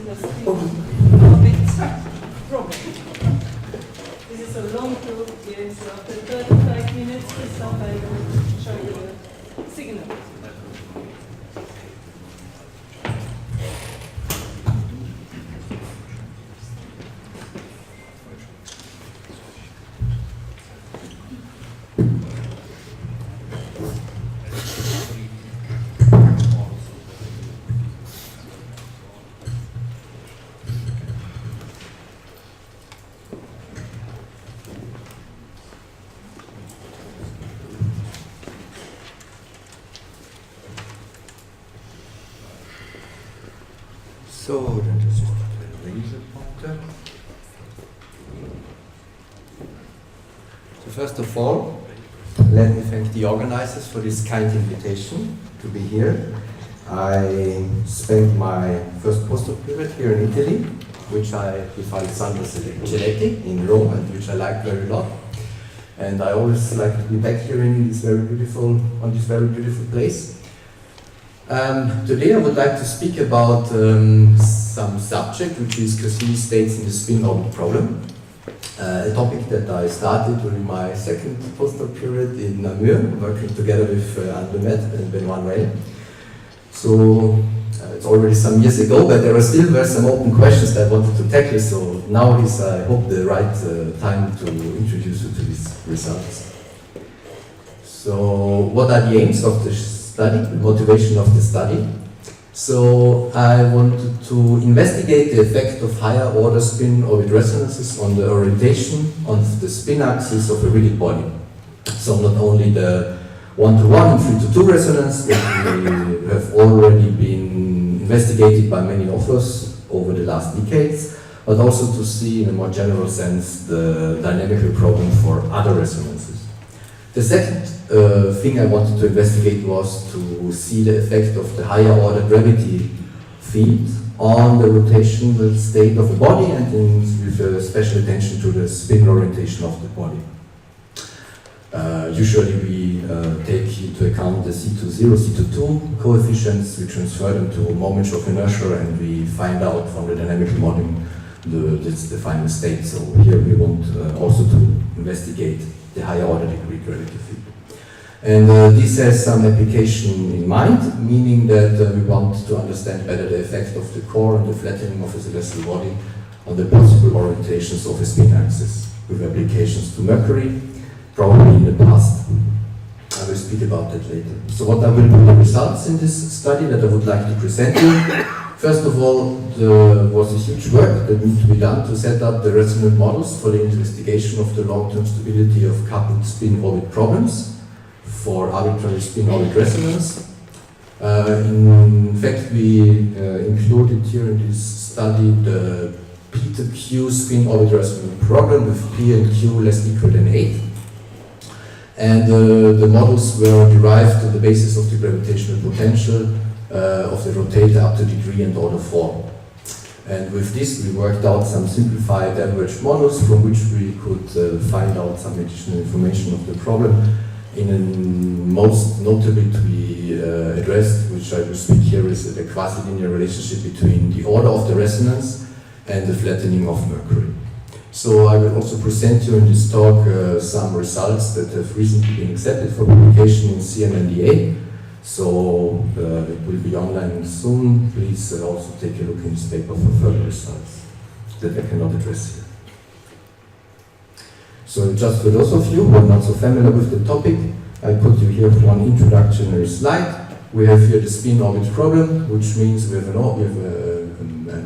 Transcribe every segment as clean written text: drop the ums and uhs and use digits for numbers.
in the spin orbit problem. This is a long proof here, so after 35 minutes, this time I will show you the signal. So, then just the laser pointer. So first of all, let me thank the organizers for this kind invitation to be here. I spent my first postdoc period here in Italy, which I with Alessandro Celletti in Rome, and which I like very lot. And I always like to be back here in this very beautiful place. Today I would like to speak about some subject which is Cassini states in the spin orbit problem, a topic that I started during my second postdoc period in Namur, working together with Andremet and Benoit Noël. So it's already some years ago, but there were some open questions that I wanted to tackle, so now is, I hope, the right time to introduce you to these results. So what are the aims of the study, the motivation of the study? So I wanted to investigate the effect of higher order spin orbit resonances on the orientation on the spin axis of a rigid body. So not only the 1-to-1 and 3-to-2 resonance that we have already been investigated by many authors over the last decades, but also to see in a more general sense the dynamical problem for other resonances. The second thing I wanted to investigate was to see the effect of the higher order gravity field on the rotational state of the body, and with special attention to the spin orientation of the body. Usually we take into account the C20, C22 coefficients, we transfer them to moments of inertia, and we find out from the dynamical modeling the final state. So here we want also to investigate the higher order degree gravity field. And this has some application in mind, meaning that we want to understand better the effect of the core and the flattening of a celestial body on the possible orientations of a spin axis, with applications to Mercury, probably in the past. I will speak about that later. So what will be the results in this study that I would like to present you? First of all, there was a huge work that needed to be done to set up the resonant models for the investigation of the long-term stability of coupled spin orbit problems for arbitrary spin orbit resonance. In fact, we included here in this study the P to Q spin orbit resonance problem with P and Q less equal than 8. And the models were derived on the basis of the gravitational potential of the rotator up to degree and order 4. And with this we worked out some simplified average models from which we could find out some additional information of the problem. Most notably to be addressed, which I will speak here, is the quasi-linear relationship between the order of the resonance and the flattening of Mercury. So I will also present you in this talk some results that have recently been accepted for publication in CNNDA. So it will be online soon. Please also take a look in this paper for further results that I cannot address here. So just for those of you who are not so familiar with the topic, I put you here one introductory slide. We have here the spin orbit problem, which means we have a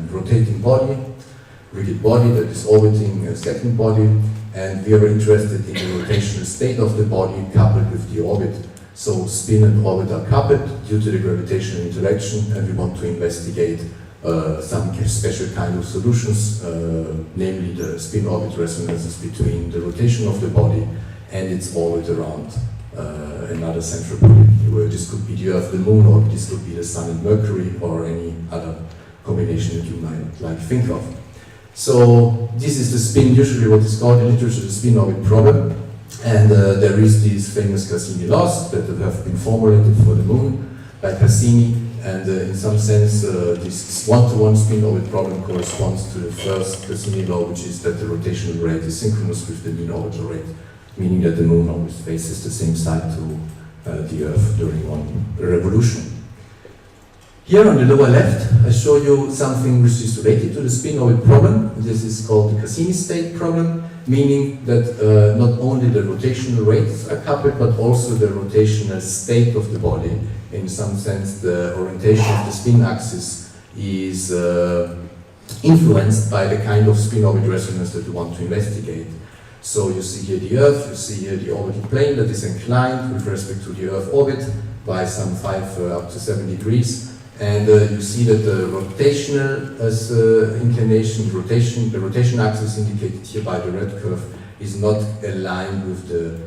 rotating body, rigid body that is orbiting a second body, and we are interested in the rotational state of the body coupled with the orbit. So spin and orbit are coupled due to the gravitational interaction, and we want to investigate some special kind of solutions, namely the spin orbit resonances between the rotation of the body and its orbit around another central body. Where this could be the Earth, the Moon, or this could be the Sun and Mercury, or any other combination that you might like think of. So this is the spin, usually what is called in literature the spin orbit problem, and there is these famous Cassini laws that have been formulated for the Moon by Cassini, And in some sense, this one-to-one spin-orbit problem corresponds to the first Cassini law, which is that the rotational rate is synchronous with the mean orbital rate, meaning that the moon always faces the same side to the Earth during one revolution. Here on the lower left, I show you something which is related to the spin-orbit problem. This is called the Cassini state problem, meaning that not only the rotational rates are coupled, but also the rotational state of the body. In some sense, the orientation of the spin axis is influenced by the kind of spin-orbit resonance that you want to investigate. So you see here the Earth, you see here the orbital plane that is inclined with respect to the Earth orbit by some 5 up to 7 degrees. And you see that the rotational inclination, the rotation axis indicated here by the red curve is not aligned with the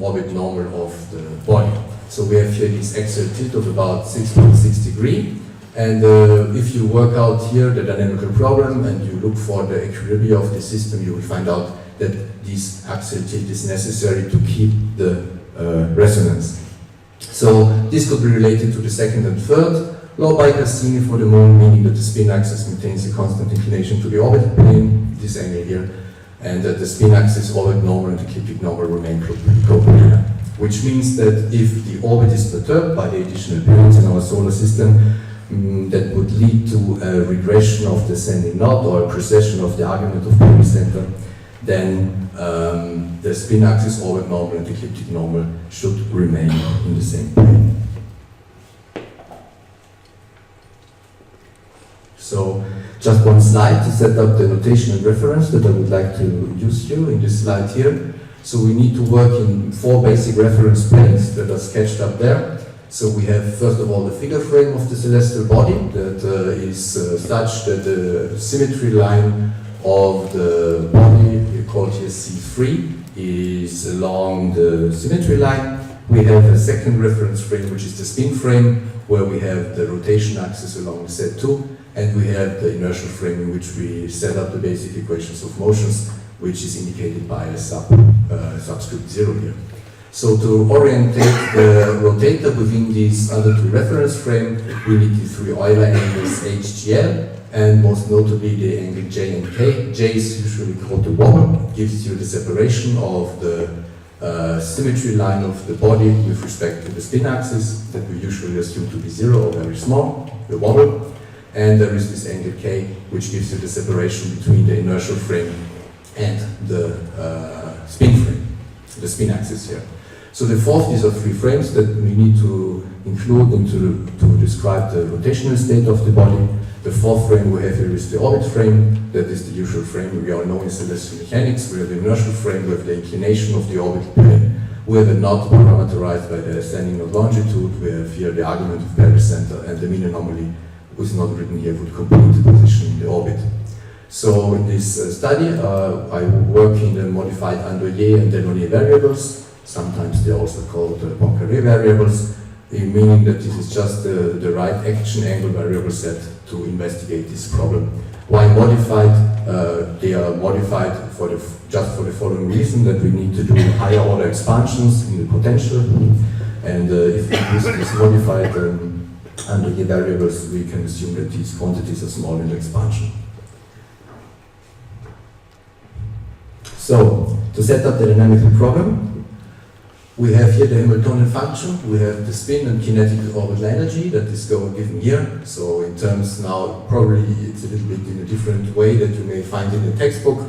orbit normal of the body. So we have here this axial tilt of about 6.6 degrees. And if you work out here the dynamical problem and you look for the equilibrium of the system, you will find out that this axial tilt is necessary to keep the resonance. So this could be related to the second and third law by Cassini for the moon, meaning that the spin axis maintains a constant inclination to the orbital plane, this angle here, and that the spin axis, orbit normal and ecliptic normal remain coplanar. Which means that if the orbit is perturbed by the additional periods in our solar system, that would lead to a regression of the ascending knot or a precession of the argument of pericenter, then the spin axis, orbit normal and ecliptic normal should remain in the same plane. So just one slide to set up the notational reference that I would like to use you in this slide here. So we need to work in 4 basic reference planes that are sketched up there. So we have first of all the figure frame of the celestial body that is such that the symmetry line of the body, we call it here C3, is along the symmetry line. We have a second reference frame, which is the spin frame, where we have the rotation axis along Z2, and we have the inertial frame in which we set up the basic equations of motions, which is indicated by a subscript 0 here. So to orientate the rotator within these other 2 reference frames, we need the 3 Euler angles HGL, and most notably the angle J and K. J is usually called the wobble, gives you the separation of the symmetry line of the body with respect to the spin axis that we usually assume to be 0 or very small, the wobble. And there is this angle K, which gives you the separation between the inertial frame and the spin frame, the spin axis here. So the fourth, these are 3 frames that we need to include to describe the rotational state of the body. The 4th frame we have here is the orbit frame, that is the usual frame we all know in celestial mechanics. We have the inertial frame, we have the inclination of the orbital plane. We have a knot parameterized by the ascending knot longitude. We have here the argument of pericenter, and the mean anomaly, which is not written here, would complete the position in the orbit. So in this study, I work in the modified Andouillet and Delaunay variables. Sometimes they're also called Poincaré variables, meaning that this is just the right action angle variable set to investigate this problem. Why modified? They are modified just for the following reason, that we need to do higher order expansions in the potential. And if we use these modified Andouillet variables, we can assume that these quantities are small in the expansion. So, to set up the dynamical problem, we have here the Hamiltonian function, we have the spin and kinetic orbital energy that is given here. So in terms now, probably it's a little bit in a different way that you may find in the textbook.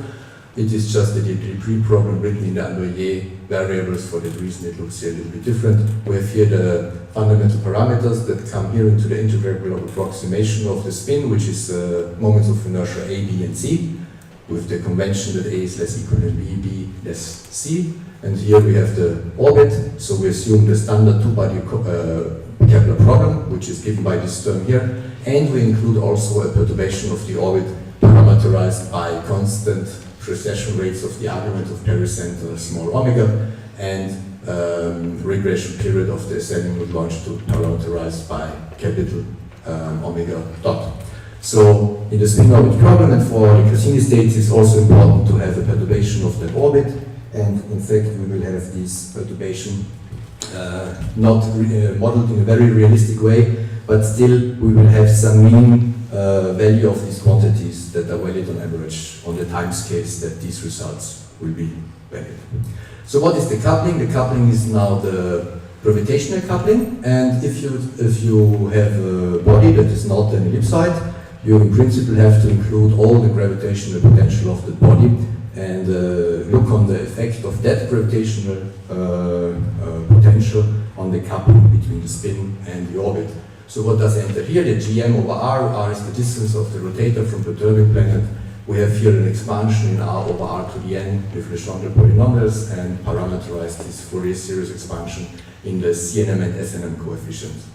It is just a degree problem written in the Andouillet variables. For that reason it looks here a little bit different. We have here the fundamental parameters that come here into the integral approximation of the spin, which is moments of inertia A, B, and C, with the convention that A is less equal than B, B less C. And here we have the orbit, so we assume the standard 2-body Kepler problem, which is given by this term here, and we include also a perturbation of the orbit parameterized by constant precession rates of the argument of pericenter small omega, and regression period of the ascending with longitude parameterized by capital omega dot. So in the spin orbit problem and for the Cassini states, it's also important to have a perturbation of that orbit. And in fact, we will have this perturbation not modeled in a very realistic way, but still we will have some mean value of these quantities that are valid on average on the time scales that these results will be valid. So what is the coupling? The coupling is now the gravitational coupling, and if you have a body that is not an ellipsoid, you in principle have to include all the gravitational potential of the body and look on the effect of that gravitational potential on the coupling between the spin and the orbit. So what does enter here? The gm over r is the distance of the rotator from the perturbing planet. We have here an expansion in r over r to the n with Legendre polynomials and parameterized this Fourier series expansion in the CNM and SNM coefficients.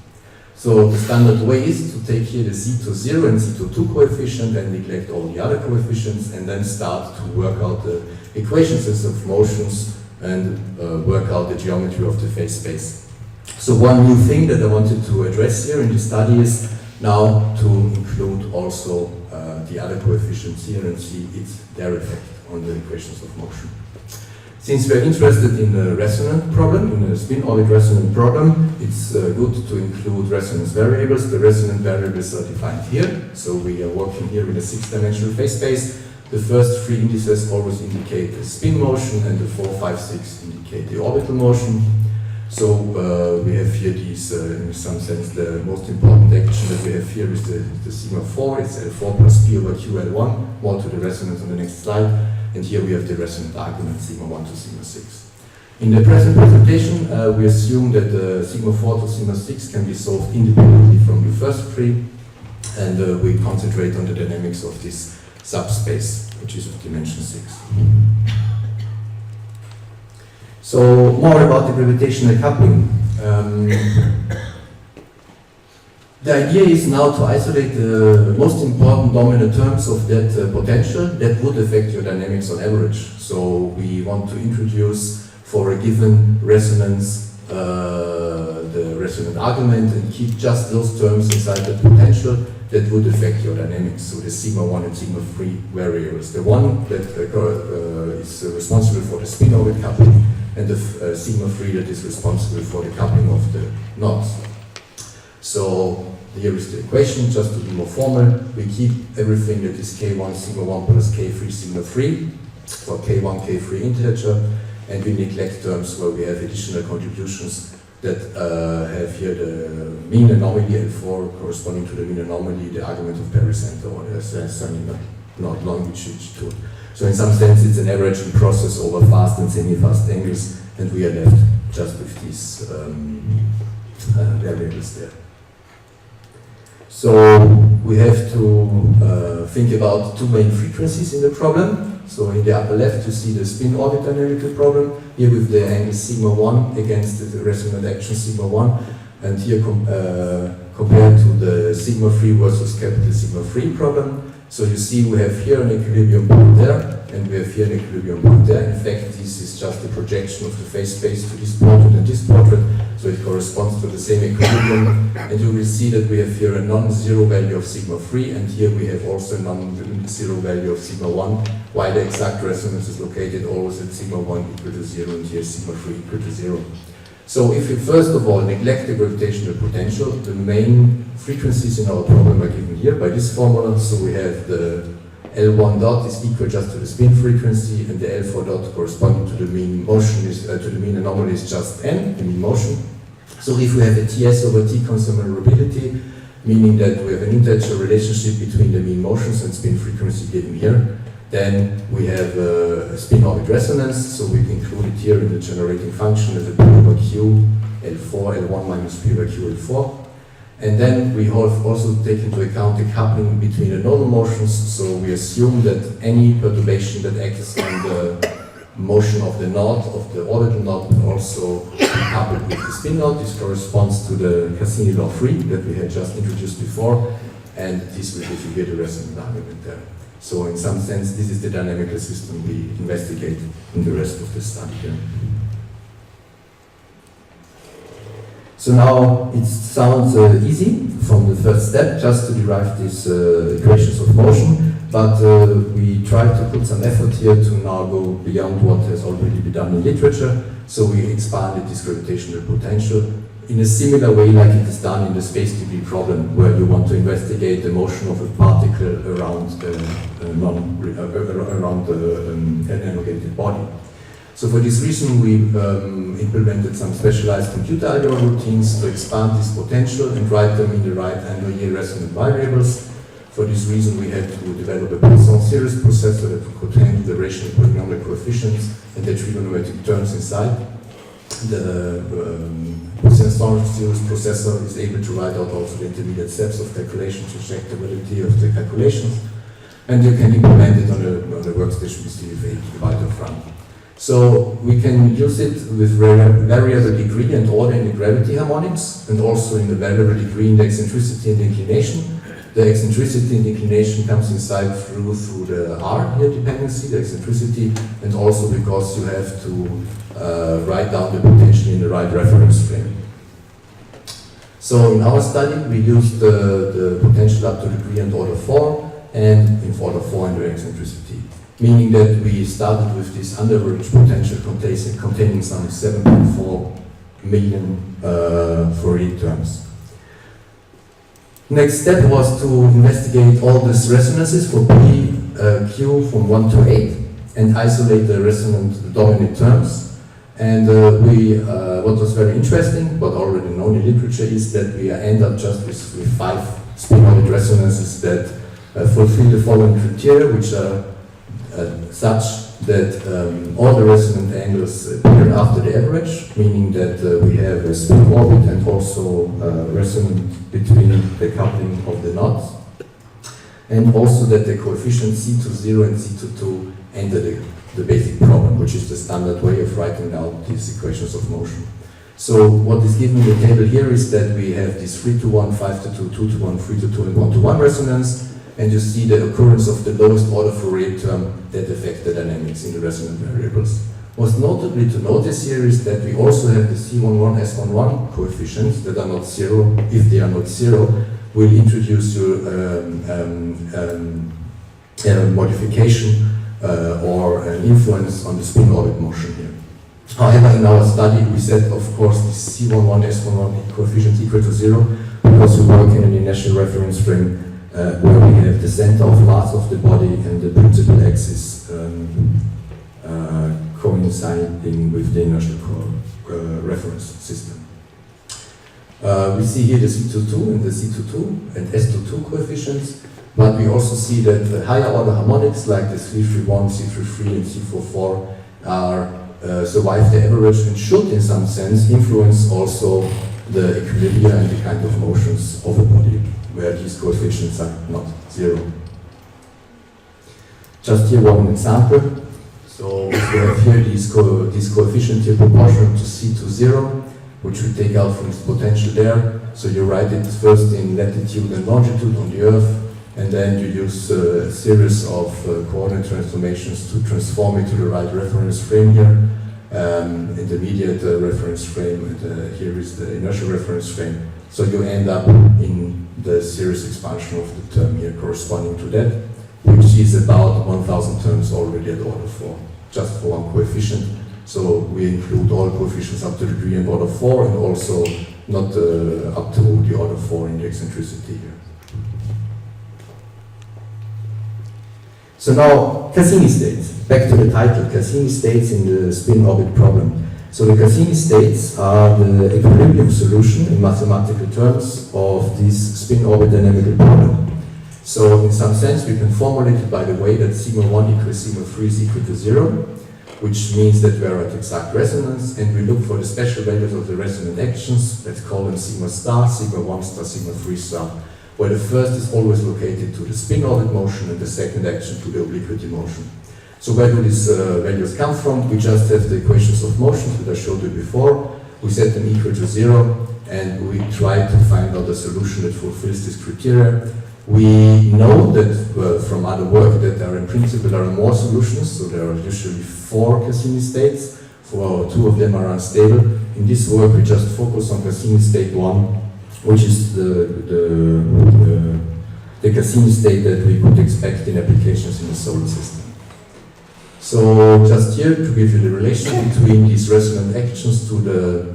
So the standard way is to take here the C20 and C22 coefficient and neglect all the other coefficients and then start to work out the equations of motions and work out the geometry of the phase space. So one new thing that I wanted to address here in this study is now to include also the other coefficients here and see their effect on the equations of motion. Since we're interested in a resonant problem, in a spin-orbit resonant problem, it's good to include resonance variables. The resonant variables are defined here. So we are working here with a 6-dimensional phase space. The first 3 indices always indicate the spin motion, and the 4, 5, 6 indicate the orbital motion. So we have here these, in some sense, the most important action that we have here is the sigma 4. It's L4 plus P over Q L1, more to the resonance on the next slide. And here we have the resonant argument sigma 1 to sigma 6. In the present presentation, we assume that sigma 4 to sigma 6 can be solved independently from the first 3, and we concentrate on the dynamics of this subspace, which is of dimension 6. So more about the gravitational coupling. The idea is now to isolate the most important dominant terms of that potential that would affect your dynamics on average. So we want to introduce for a given resonance the resonant argument and keep just those terms inside the potential that would affect your dynamics. So the sigma 1 and sigma 3 variables. The one that is responsible for the spin orbit coupling, and the sigma 3 that is responsible for the coupling of the knots. So here is the equation, just to be more formal. We keep everything that is k1 sigma 1 plus k3 sigma 3 for k1, k3 integer, and we neglect terms where we have additional contributions that have here the mean anomaly L4 corresponding to the mean anomaly, the argument of pericenter, or certainly not longitude. So in some sense it's an averaging process over fast and semi-fast angles, and we are left just with these variables there. So we have to think about 2 main frequencies in the problem. So in the upper left you see the spin orbit dynamical problem, here with the angle sigma 1 against the resonant action sigma 1, and here compared to the sigma 3 versus capital sigma 3 problem. So you see we have here an equilibrium point there, and we have here an equilibrium point there. In fact, this is just a projection of the phase space to this portrait and this portrait, so it corresponds to the same equilibrium. And you will see that we have here a non-zero value of sigma 3, and here we have also a non-zero value of sigma 1, while the exact resonance is located always at sigma 1 equal to 0, and here sigma 3 equal to 0. So if we first of all neglect the gravitational potential, the main frequencies in our problem are given here by this formula. So we have the L1 dot is equal just to the spin frequency, and the L4 dot corresponding to the mean motion is to the mean anomaly is just n, the mean motion. So if we have a Ts over T constant maneuverability, meaning that we have an integer relationship between the mean motions and spin frequency given here, then we have a spin orbit resonance, so we include it here in the generating function as a P over Q L4 L1 minus P over Q L4. And then we have also taken into account the coupling between the normal motions, so we assume that any perturbation that acts on the motion of the knot, of the orbital knot, will also be coupled with the spin knot. This corresponds to the Cassini law 3 that we had just introduced before, and this will give you here the resonant argument there. So in some sense, this is the dynamical system we investigate in the rest of the study here. So now it sounds easy from the first step just to derive these equations of motion, but we try to put some effort here to now go beyond what has already been done in literature. So we expanded this gravitational potential in a similar way like it is done in the space degree problem, where you want to investigate the motion of a particle around an elongated body. So for this reason, we implemented some specialized computer algorithm routines to expand this potential and write them in the right annual resonant variables. For this reason, we had to develop a Poisson series processor that could handle the rational polynomial coefficients and the trigonometric terms inside. The Poisson series processor is able to write out also the intermediate steps of calculation to check the validity of the calculations. And you can implement it on a workstation with 8 GB of RAM. So we can use it with variable degree and order in the gravity harmonics, and also in the variable degree in the eccentricity and inclination. The eccentricity and inclination comes inside through the R here dependency, the eccentricity, and also because you have to write down the potential in the right reference frame. So in our study, we used the potential up to degree and order 4, and in order 4 in the eccentricity. Meaning that we started with this underaverage potential containing some 7.4 million Fourier terms. Next step was to investigate all these resonances for P, Q from 1 to 8 and isolate the resonant dominant terms. And what was very interesting, but already known in literature, is that we end up just with 5 spin-orbit resonances that fulfill the following criteria, which are such that all the resonant angles appear after the average, meaning that we have a spin orbit and also resonant between the coupling of the knots, and also that the coefficients C20 and C22 enter the basic problem, which is the standard way of writing out these equations of motion. So what is given in the table here is that we have this 3-to-1, 5-to-2, 2-to-1, 3-to-2, and 1-to-1 resonance. And you see the occurrence of the lowest order Fourier term that affect the dynamics in the resonant variables. Most notably to notice here is that we also have the C11, S11 coefficients that are not zero. If they are not zero, we'll introduce you a modification or an influence on the spin orbit motion here. However, in our study, we set, of course, the C11, S11 coefficients equal to 0 because we work in an inertial reference frame where we have the center of mass of the body and the principal axis coinciding with the inertial reference system. We see here the C22 and the C22 and S22 coefficients, but we also see that the higher order harmonics like the 331, C33 and C44 are survive the average and should in some sense influence also the equilibria and the kind of motions of a body, where these coefficients are not zero. Just here one example. So we have here this coefficient here proportional to C20, which we take out from its potential there. So you write it first in latitude and longitude on the Earth, and then you use a series of coordinate transformations to transform it to the right reference frame here. Intermediate reference frame, and here is the inertial reference frame. So you end up in the series expansion of the term here corresponding to that, which is about 1,000 terms already at order 4, just for one coefficient. So we include all coefficients up to degree and order 4, and also not up to the order 4 in the eccentricity here. So now, Cassini states. Back to the title, Cassini states in the spin orbit problem. So the Cassini states are the equilibrium solution in mathematical terms of this spin orbit dynamical problem. So in some sense we can formulate it by the way that sigma 1 equals sigma 3 is equal to 0, which means that we are at exact resonance, and we look for the special values of the resonant actions. Let's call them sigma star, sigma 1 star, sigma 3 star, where the first is always located to the spin orbit motion and the second action to the obliquity motion. So where do these values come from? We just have the equations of motion that I showed you before. We set them equal to 0, and we try to find out a solution that fulfills this criteria. We know that from other work that there in principle are more solutions, so there are usually 4 Cassini states, 2 of them are unstable. In this work we just focus on Cassini state 1, which is the Cassini state that we could expect in applications in the solar system. So just here to give you the relation between these resonant actions to the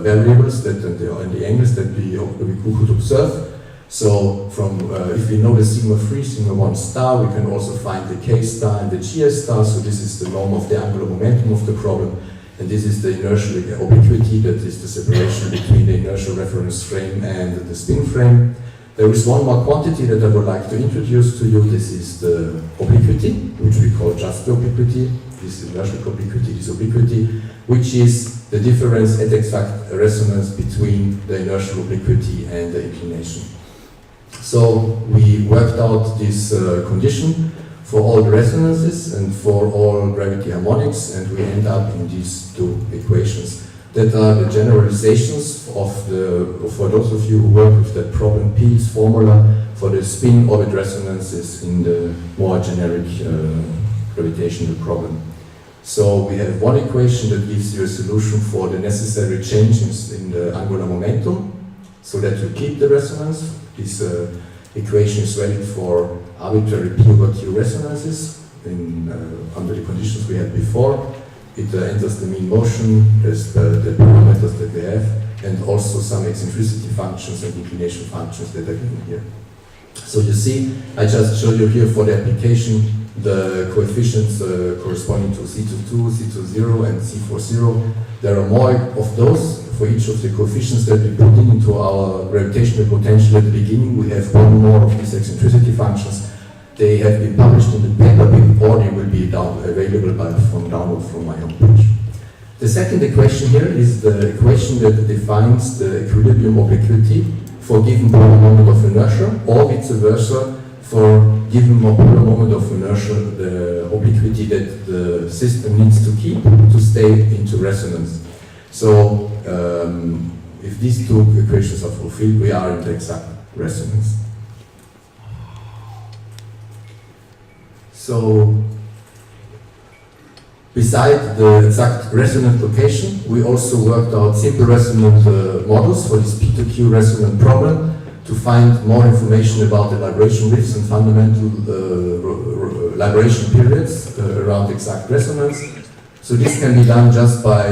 variables that and the angles that we could observe. So from if we know the sigma 3, sigma 1 star, we can also find the k star and the gs star. So this is the norm of the angular momentum of the problem, and this is the inertial obliquity, that is the separation between the inertial reference frame and the spin frame. There is one more quantity that I would like to introduce to you. This is the obliquity, which we call just the obliquity. This inertial obliquity, this obliquity, which is the difference at exact resonance between the inertial obliquity and the inclination. So we worked out this condition for all the resonances and for all gravity harmonics, and we end up in these two equations that are the generalizations of for those of you who work with that problem, Peale's formula for the spin-orbit resonances in the more generic gravitational problem. So we have one equation that gives you a solution for the necessary changes in the angular momentum, so that you keep the resonance. This equation is valid for arbitrary P over Q resonances under the conditions we had before. It enters the mean motion, there's the parameters that we have, and also some eccentricity functions and inclination functions that are given here. So you see, I just showed you here for the application the coefficients corresponding to C22, C20, and C40. There are more of those for each of the coefficients that we put into our gravitational potential at the beginning. We have one more of these eccentricity functions. They have been published in the paper, or they will be available from download from my homepage. The second equation here is the equation that defines the equilibrium obliquity for given polar moment of inertia, or vice versa for given polar moment of inertia, the obliquity that the system needs to keep to stay into resonance. So if these two equations are fulfilled, we are in the exact resonance. So, beside the exact resonant location, we also worked out simple resonant models for this P2Q resonant problem to find more information about the libration widths and fundamental libration periods around exact resonance. So this can be done just by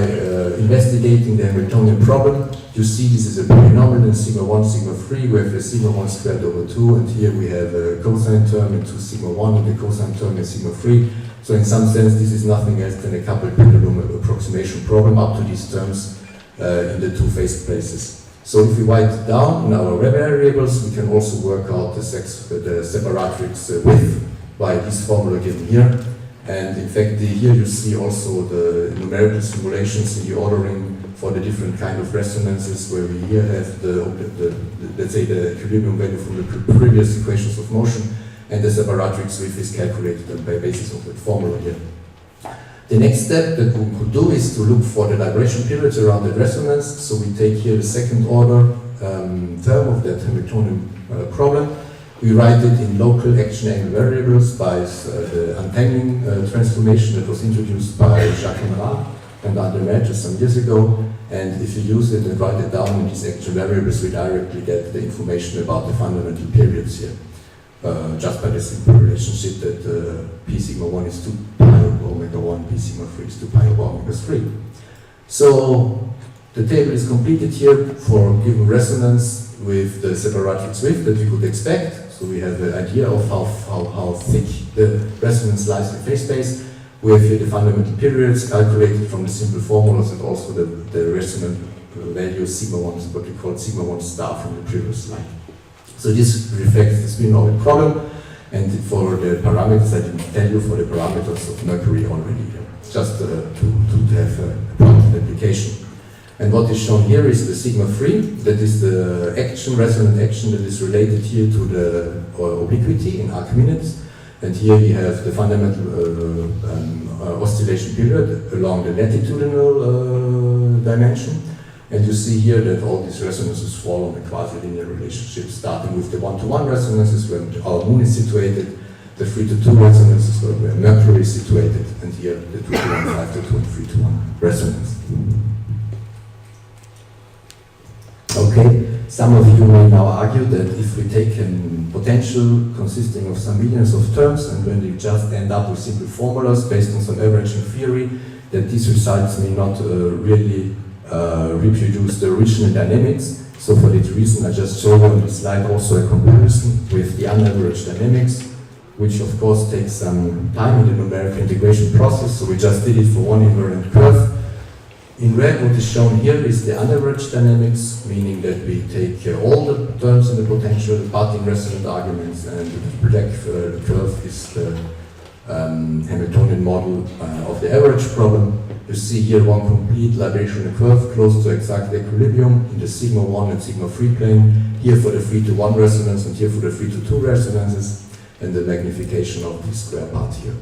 investigating the Hamiltonian problem. You see this is a polynomial in sigma 1, sigma 3. We have a sigma 1 squared over 2, and here we have a cosine term in 2 sigma 1 and the cosine term in sigma 3. So in some sense, this is nothing else than a coupled pendulum approximation problem up to these terms in the two phase places. So if we write it down in our variables, we can also work out the separatrix width by this formula given here. And in fact, here you see also the numerical simulations in the ordering for the different kind of resonances, where we here have let's say the equilibrium value from the previous equations of motion, and the separatrix width is calculated on by basis of that formula here. The next step that we could do is to look for the libration periods around the resonance. So we take here the second order term of that Hamiltonian problem. We write it in local action angle variables by the untangling transformation that was introduced by Jacques Cameron and Andre Merge some years ago. And if you use it and write it down in these action variables, we directly get the information about the fundamental periods here. Just by the simple relationship that P sigma 1 is 2 pi over omega 1, P sigma 3 is 2 pi over omega 3. So the table is completed here for given resonance with the separatrix width that we could expect. So we have an idea of how thick the resonance lies in phase space. We have here the fundamental periods calculated from the simple formulas, and also the resonant value sigma 1, what we call sigma 1 star from the previous slide. So this reflects the spin-orbit problem, and for the parameters, I didn't tell you for the parameters of Mercury already, just to have a prompt application. And what is shown here is the sigma 3, that is the action, resonant action that is related here to the obliquity in arc minutes. And here you have the fundamental oscillation period along the latitudinal dimension. And you see here that all these resonances fall on a quasi-linear relationship, starting with the 1-to-1 resonances where our moon is situated, the 3-to-2 resonances where Mercury is situated, and here the 2-to-1, 5-to-2, and 3-to-1 resonance. Okay, some of you may now argue that if we take a potential consisting of some millions of terms, and when we just end up with simple formulas based on some averaging theory, that these results may not really reproduce the original dynamics. So for this reason, I just showed on the slide also a comparison with the unaveraged dynamics, which of course takes some time in the numerical integration process. So we just did it for one invariant curve. In red, what is shown here is the unaveraged dynamics, meaning that we take all the terms in the potential, the parting resonant arguments, and the black curve is the Hamiltonian model of the average problem. You see here one complete libration curve close to exact equilibrium in the sigma 1 and sigma 3 plane, here for the 3 to 1 resonance and here for the 3 to 2 resonances, and the magnification of this square part here.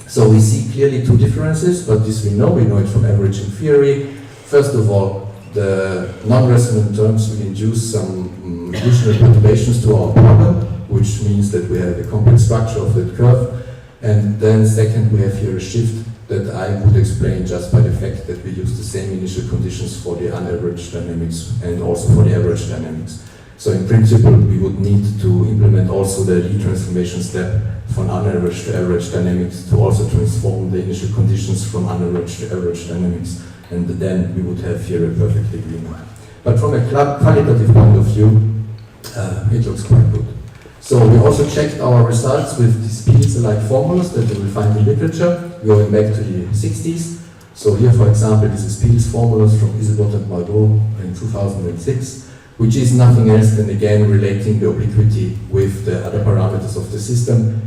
So we see clearly two differences, but this we know it from averaging theory. First of all, the non-resonant terms will induce some additional perturbations to our problem, which means that we have a complex structure of that curve. And then second, we have here a shift that I would explain just by the fact that we use the same initial conditions for the unaveraged dynamics and also for the average dynamics. So in principle, we would need to implement also the Lie transformation step from unaveraged to average dynamics to also transform the initial conditions from unaveraged to average dynamics, and then we would have here a perfect agreement. But from a qualitative point of view, it looks quite good. So we also checked our results with these Peels-alike formulas that you will find in literature, going back to the 60s. So here, for example, this is Peels formulas from Isidot and Margot in 2006. Which is nothing else than again relating the obliquity with the other parameters of the system,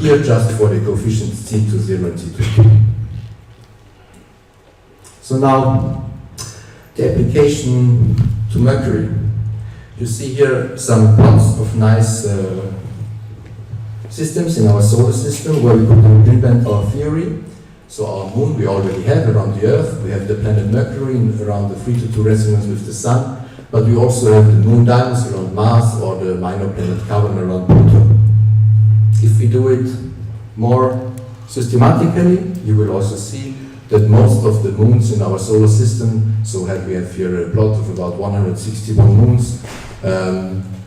here just for the coefficients t to 0 and t to 2. So now, the application to Mercury. You see here some plots of nice systems in our solar system where we could implement our theory. So our moon we already have around the Earth, we have the planet Mercury around the 3 to 2 resonance with the Sun, but we also have the moon diamonds around Mars or the minor planet Carbon around Pluto. If we do it more systematically, you will also see that most of the moons in our solar system, so we have here a plot of about 161 moons,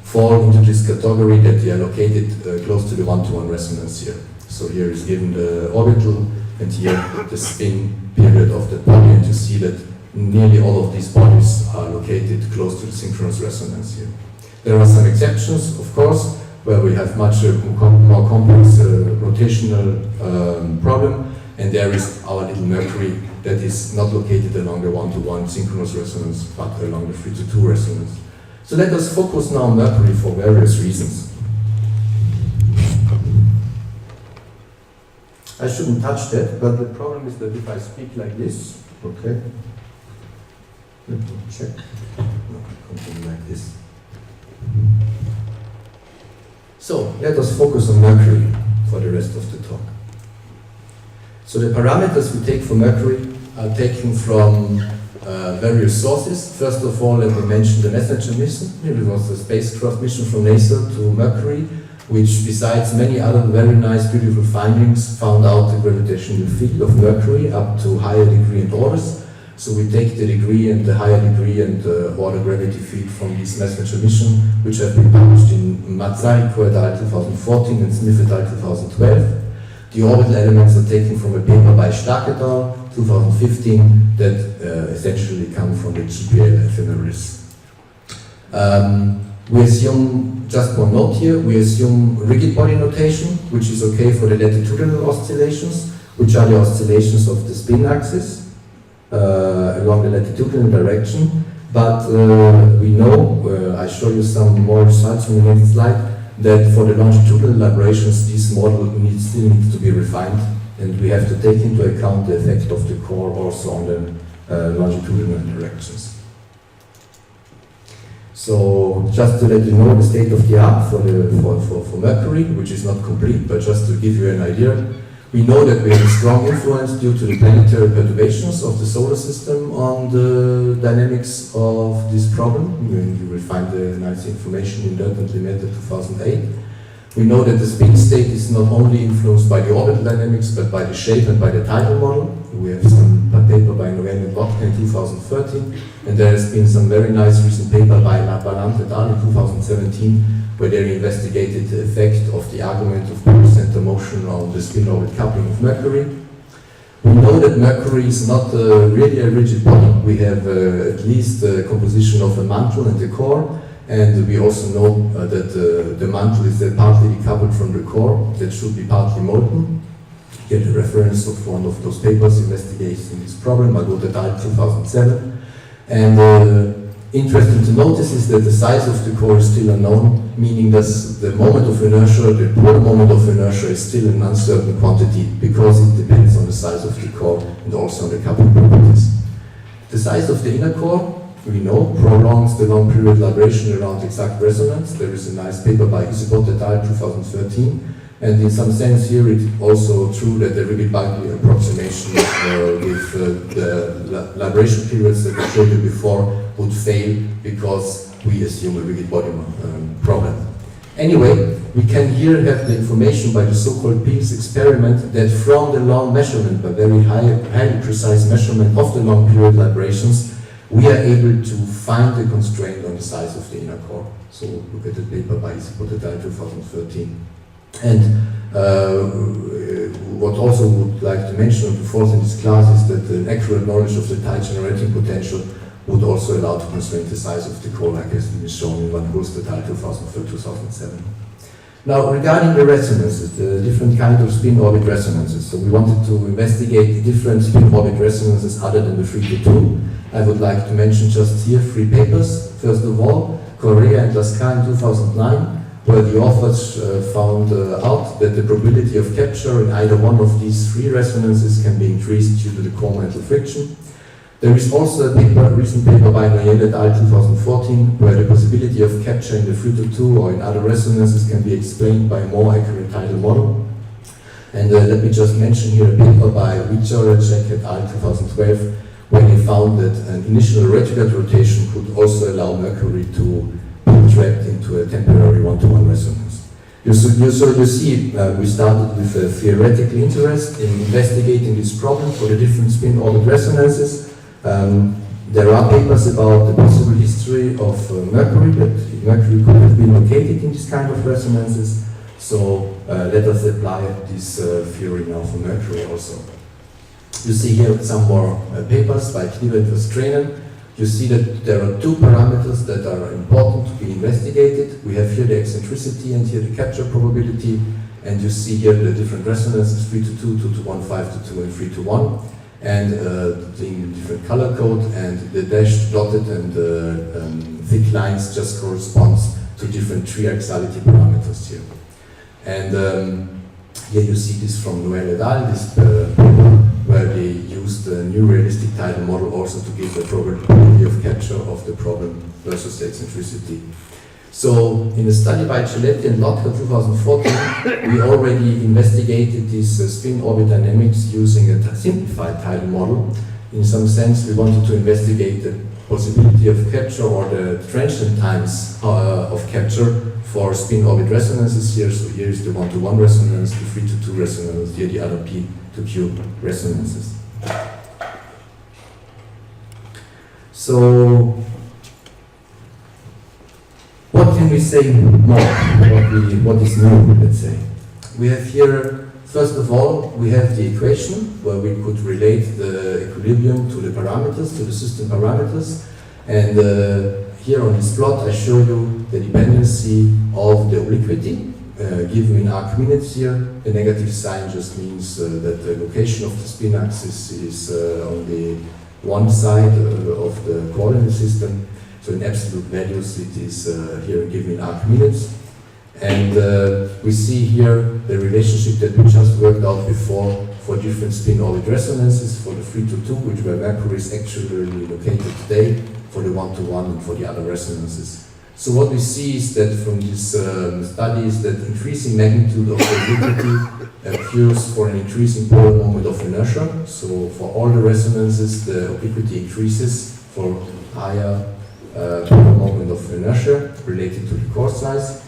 fall into this category that they are located close to the 1-to-1 resonance here. So here is given the orbital and here the spin period of the body, and you see that nearly all of these bodies are located close to the synchronous resonance here. There are some exceptions, of course, where we have much more complex rotational problem, and there is our little Mercury that is not located along the 1-to-1 synchronous resonance, but along the 3-to-2 resonance. So let us focus now on Mercury for various reasons. I shouldn't touch that, but the problem is that if I speak like this, okay, let me check. No, something like this. So let us focus on Mercury for the rest of the talk. So the parameters we take for Mercury are taken from various sources. First of all, let me mention the messenger mission. Here was the spacecraft mission from NASA to Mercury, which besides many other very nice, beautiful findings, found out the gravitational field of Mercury up to higher degree and orders. So we take the degree and the higher degree and order gravity field from this messenger mission, which have been published in Mazzarico et al. 2014 and Smith et al. 2012. The orbital elements are taken from a paper by Stark et al. 2015 that essentially come from the GPL ephemeris. We assume, just one note here, we assume rigid body notation, which is okay for the latitudinal oscillations, which are the oscillations of the spin axis along the latitudinal direction. But we know, I show you some more results in the next slide, that for the longitudinal librations, this model still needs to be refined, and we have to take into account the effect of the core also on the longitudinal directions. So just to let you know the state of the art for Mercury, which is not complete, but just to give you an idea, we know that we have a strong influence due to the planetary perturbations of the solar system on the dynamics of this problem. You will find the nice information in Dirt and Lemaitre 2008. We know that the spin state is not only influenced by the orbital dynamics, but by the shape and by the tidal model. We have some paper by Nguyen and Lhotka in 2013, and there has been some very nice recent paper by Balant et al. In 2017, where they investigated the effect of the argument of Mercury center motion on the spin-orbit coupling of Mercury. We know that that Mercury is not really a rigid body. We have at least a composition of a mantle and the core, and we also know that the mantle is partly decoupled from the core, that should be partly molten. Here the reference of one of those papers investigating this problem, Lhotka 2007. And interesting to notice is that the size of the core is still unknown, meaning that the moment of inertia, the polar moment of inertia is still an uncertain quantity because it depends on the size of the core and also on the coupling properties. The size of the inner core, we know, prolongs the long period libration around exact resonance. There is a nice paper by Isabot et al. 2013. And in some sense here it's also true that the Ricci-Bagli approximation with the libration periods that I showed you before would fail because we assume a rigid body problem. Anyway, we can here have the information by the so-called Peale's experiment that from the long measurement, by very highly precise measurement of the long period librations, we are able to find the constraint on the size of the inner core. So look at the paper by Isabot et al. 2013. And what also would like to mention on the fourth in this class is that an accurate knowledge of the tide generating potential would also allow to constrain the size of the core, like has been shown in Van Hulst et al. 2004-2007. Now, regarding the resonances, the different kinds of spin-orbit resonances. So we wanted to investigate different spin-orbit resonances other than the 3-2. I would like to mention just here 3 papers. First of all, Correa and Lhotka in 2009, where the authors found out that the probability of capture in either one of these 3 resonances can be increased due to the core momental friction. There is also a recent paper by Noyel et al. 2014, where the possibility of capture in the 3-2 or in other resonances can be explained by a more accurate tidal model. And let me just mention here a paper by Wiczer et al. 2012, where they found that an initial retrograde rotation could also allow Mercury to be trapped into a temporary one-to-one resonance. You see, we started with a theoretical interest in investigating this problem for the different spin-orbit resonances. There are papers about the possible history of Mercury, that Mercury could have been located in this kind of resonances. So let us apply this theory now for Mercury also. You see here some more papers by Knievel and Verstraenen. You see that there are 2 parameters that are important to be investigated. We have here the eccentricity and here the capture probability. And you see here the different resonances, 3-2, 2-1, 5-2, and 3-1. And the different color code, and the dashed, dotted, and thick lines just corresponds to different triaxiality parameters here. And here you see this from Noyel et al. This paper where they used a new realistic tidal model also to give a probability of capture of the problem versus the eccentricity. So in a study by Cieletti and Lhotka 2014, we already investigated this spin orbit dynamics using a simplified tidal model. In some sense, we wanted to investigate the possibility of capture or the transient times of capture for spin orbit resonances here. So here is the 1-to-1 resonance, the 3-to-2 resonance, here the other P-to-Q resonances. So what can we say more? What is new, let's say? We have here, first of all, we have the equation where we could relate the equilibrium to the parameters, to the system parameters. And here on this plot, I show you the dependency of the obliquity given in arc minutes here. The negative sign just means that the location of the spin axis is on the one side of the coordinate system. So in absolute values, it is here given in arc minutes. And we see here the relationship that we just worked out before for different spin-orbit resonances, for the 3-2, which where Mercury is actually located today, for the 1-to-1 and for the other resonances. So what we see is that from this study is that increasing magnitude of the obliquity occurs for an increasing polar moment of inertia. So for all the resonances, the obliquity increases for higher polar moment of inertia related to the core size.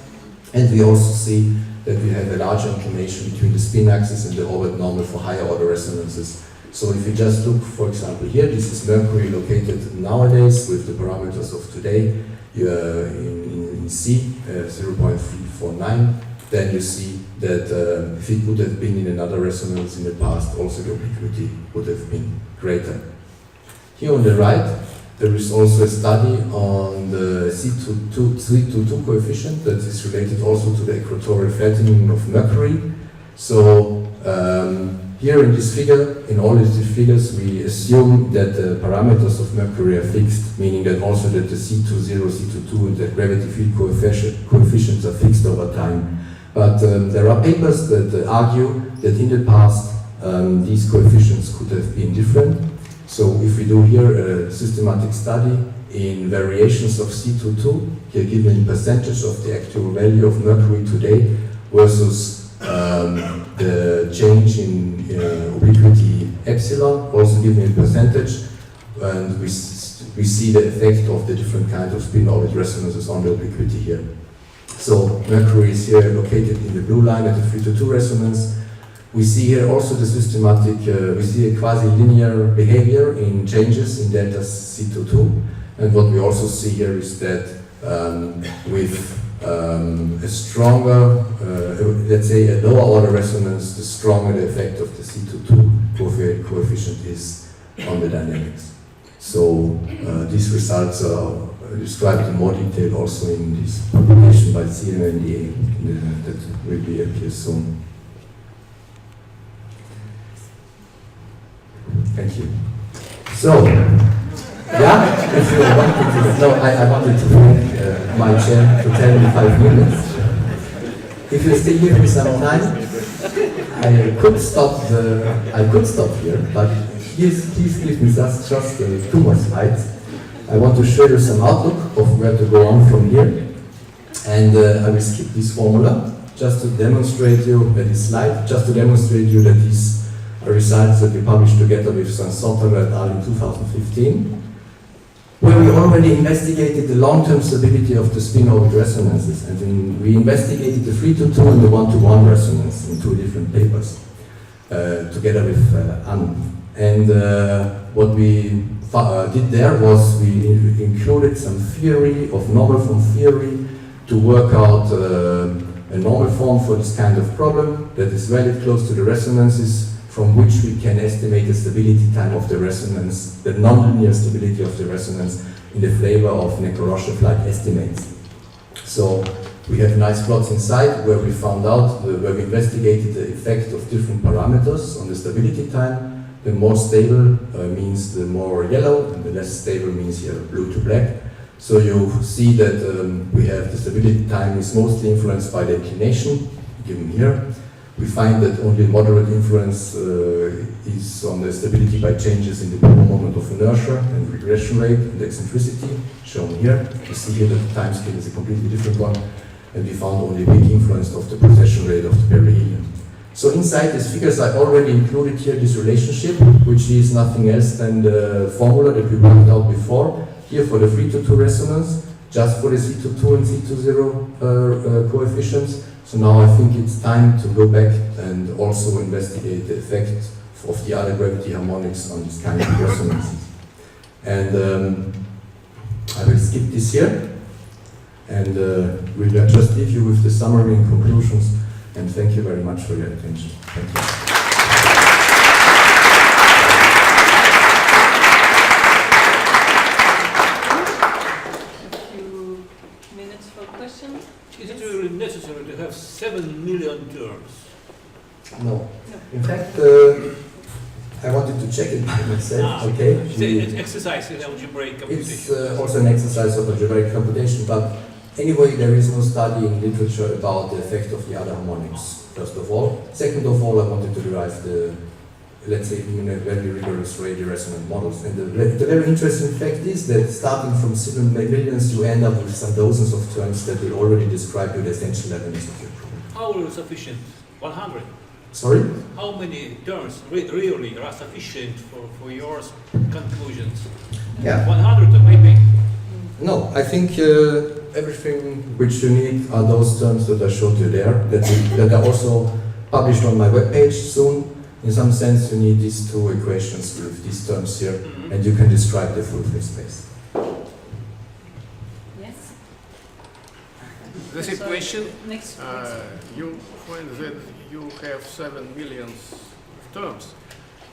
And we also see that we have a larger inclination between the spin axis and the orbit normal for higher order resonances. So if you just look, for example, here, this is Mercury located nowadays with the parameters of today in C, 0.349 then you see that if it would have been in another resonance in the past, also the obliquity would have been greater. Here on the right, there is also a study on the C22 coefficient that is related also to the equatorial flattening of Mercury. So here in this figure, in all of these figures, we assume that the parameters of Mercury are fixed, meaning that also that the C20, C22 and the gravity field coefficients are fixed over time. But there are papers that argue that in the past these coefficients could have been different. So if we do here a systematic study in variations of C22, here given percentage of the actual value of Mercury today versus the change in obliquity epsilon, also given in percentage, and we see the effect of the different kinds of spin-orbit resonances on the obliquity here. So Mercury is here located in the blue line at the 3-to-2 resonance. We see here also the systematic, we see a quasi-linear behavior in changes in delta C22, and what we also see here is that with a stronger, let's say a lower order resonance, the stronger the effect of the C22 coefficient is on the dynamics. So these results are described in more detail also in this publication by CMNDA that will be appear soon. Thank you. So, yeah, if you wanted to, no, I wanted to thank my chair to tell me 5 minutes. If you still give me some time, I could stop here, but please give me just 2 more slides. I want to show you some outlook of where to go on from here, and I will skip this formula just to demonstrate you this slide, just to demonstrate you that these are results that we published together with Lhotka et al. In 2015, where we already investigated the long-term stability of the spin-orbit resonances, and then we investigated the 3-to-2 and the 1-to-1 resonance in 2 different papers together with Anne. And what we did there was we included some theory of normal form theory to work out a normal form for this kind of problem that is valid close to the resonances, from which we can estimate the stability time of the resonance, the nonlinear stability of the resonance in the flavor of Nekrasov-like estimates. So we have nice plots inside where we found out, where we investigated the effect of different parameters on the stability time. The more stable means the more yellow, and the less stable means here blue to black. So you see that we have the stability time is mostly influenced by the inclination, given here. We find that only moderate influence is on the stability by changes in the moment of inertia and regression rate and eccentricity, shown here. You see here that the time scale is a completely different one, and we found only weak influence of the precession rate of the perihelion. So inside these figures I already included here this relationship, which is nothing else than the formula that we worked out before, here for the 3-to-2 resonance, just for the C22 and C20 coefficients. So now I think it's time to go back and also investigate the effect of the other gravity harmonics on this kind of resonances. And I will skip this here, and we'll just leave you with the summary and conclusions, and thank you very much for your attention. Thank you. Is it really necessary to have 7 million terms? No. In fact, I wanted to check it by myself. Okay. It's an exercise in algebraic computation. It's also an exercise of algebraic computation, but anyway, there is no study in literature about the effect of the other harmonics, first of all. Second of all, I wanted to derive the, let's say, in a very rigorous radio resonant models. And the very interesting fact is that starting from 7 millions, you end up with some dozens of terms that will already describe you the essential elements of your problem. How sufficient? 100? Sorry? How many terms really are sufficient for your conclusions? Yeah. 100 or maybe? No, I think everything which you need are those terms that I showed you there, that are also published on my webpage soon. In some sense, you need these 2 equations with these terms here, and you can describe the full phase space. Yes? This equation calculation, Next. you find that you have 7 million terms,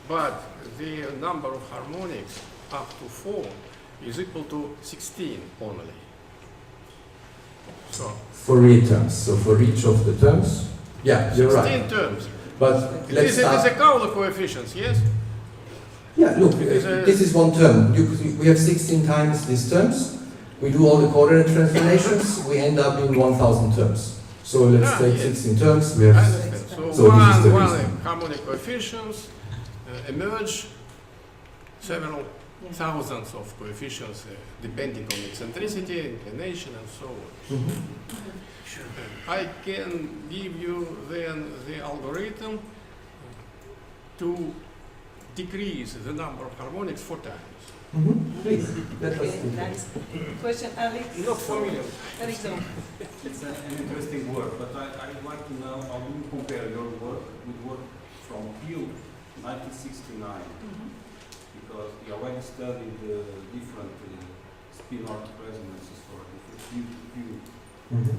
but the number of harmonics up to 4 is equal to 16 only. So Fourier terms. So for each of the terms, yeah, you're 16 right. terms. But It let's is a start. Cauchy coefficients, yes? Yeah, look, is a- this is one term. We have 16 times these terms. We do all the coordinate transformations. We end up in 1,000 terms. So let's take yes. 16 terms. We I have. understand. So, So this is the one reason. harmonic coefficients emerge several Yeah. thousands of coefficients depending on eccentricity, inclination, and so on. Mhm. I can give you then the algorithm to decrease the number of harmonics 4 times. Please, let us Okay, do that. nice. Question, Alex? Not familiar. Alex, no. It's an interesting work, but I'd like to know how do you compare your work with work from Peel 1969? Because he already studied different spin-orbit resonances for different Peel. Mhm.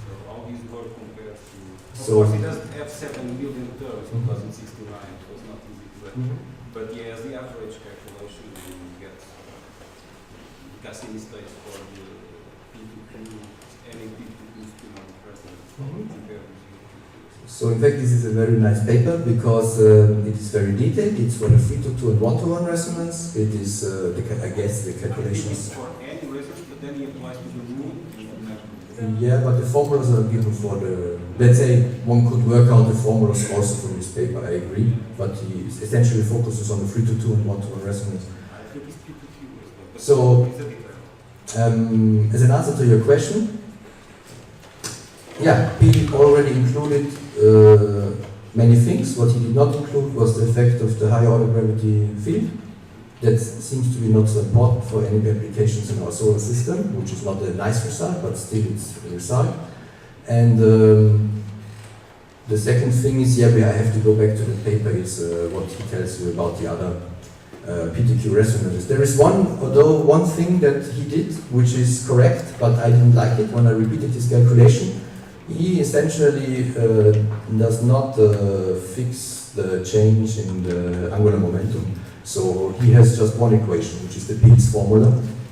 So how his work compares to... Of So- course, he doesn't have 7 million terms because in 69 it was not easy to get. Mhm. But he has the average calculation and he gets Cassini states for the P2Q, any P2Q spin-orbit resonance. Mhm. Compare with the So in fact, this is a very nice paper because it is very detailed. It's for the 3-to-2 and 1-to-1 resonance. It is, I guess, the It's calculations. for any resonance, but then he applies to the rule in the measurement. Yeah, but the formulas are given for the. Let's say one could work out the formulas also from this paper. I agree, but he essentially focuses on the 3-to-2 and 1-to-1 resonance. I think it's P2Q as well. But So- it's a bit As an answer to your question, yeah, he already included many things. What he did not include was the effect of the higher order gravity field. That seems to be not so important for any applications in our solar system, which is not a nice result, but still it's a result. And the second thing is, yeah, I have to go back to the paper, is what he tells you about the other P2Q resonances. There is one thing that he did, which is correct, but I didn't like it when I repeated his calculation. He essentially does not fix the change in the angular momentum. So he has just one equation, which is the Peel's formula.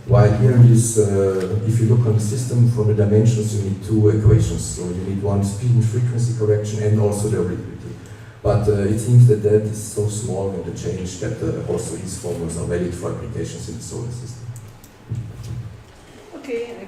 While here in this, if you look on the system from the dimensions, you need 2 equations. So you need one speed and frequency correction and also the obliquity. But it seems that that is so small in the change that also his formulas are valid for applications in the solar system. Okay.